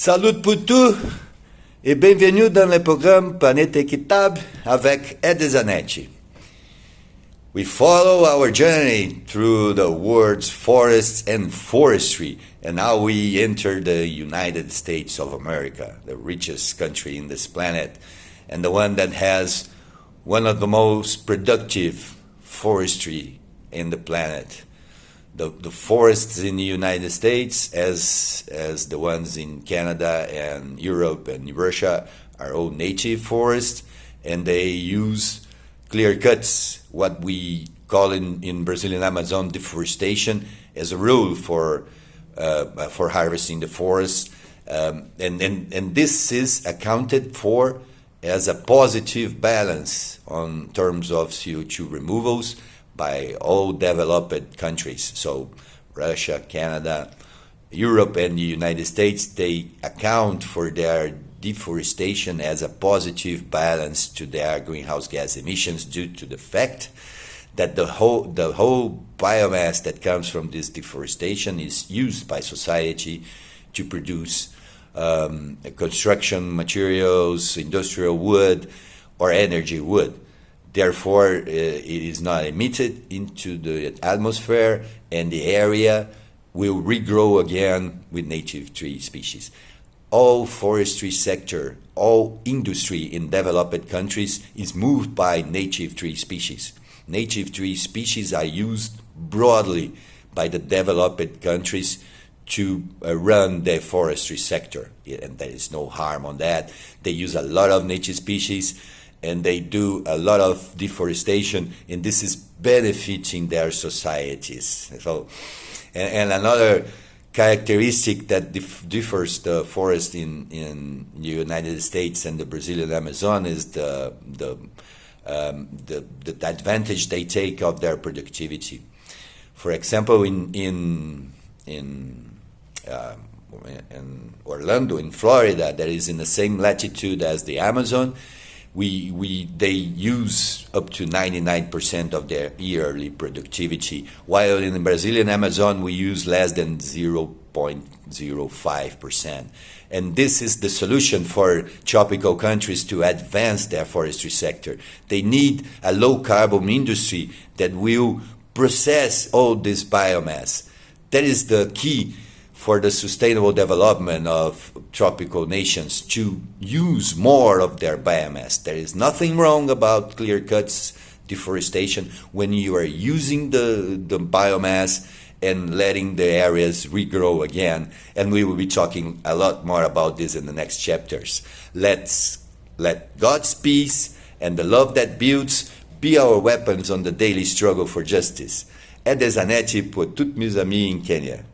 Salut pour tous et bienvenue dans le programme Planète Équitable avec Ed Zanetti. We follow our journey through the world's forests and forestry, and now we enter the United States of America, the richest country in this planet, and the one that has one of the most productive forestry in the planet. The forests in the United States, as the ones in Canada and Europe and Russia, are all native forests, and they use clear cuts, what we call in Brazilian Amazon deforestation, as a rule for harvesting the forest, and this is accounted for as a positive balance on terms of CO2 removals by all developed countries. So Russia, Canada, Europe, and the United States, they account for their deforestation as a positive balance to their greenhouse gas emissions due to the fact that the whole biomass that comes from this deforestation is used by society to produce construction materials, industrial wood, or energy wood. Therefore, it is not emitted into the atmosphere, and the area will regrow again with native tree species. All forestry sector, all industry in developed countries is moved by native tree species. Native tree species are used broadly by the developed countries to run their forestry sector, and there is no harm on that. They use a lot of native species, and they do a lot of deforestation, and this is benefiting their societies. So, and another characteristic that differs the forest in the United States and the Brazilian Amazon is the advantage they take of their productivity. For example, in Orlando, in Florida, that is in the same latitude as the Amazon, they use up to 99% of their yearly productivity, while in the Brazilian Amazon we use less than 0.05%. And this is the solution for tropical countries to advance their forestry sector. They need a low carbon industry that will process all this biomass. That is the key for the sustainable development of tropical nations, to use more of their biomass. There is nothing wrong about clear cuts deforestation when you are using the biomass and letting the areas regrow again. And we will be talking a lot more about this in the next chapters. Let God's peace and the love that builds be our weapons on the daily struggle for justice. Ed Zanetti pour toutes mes amis in Kenya.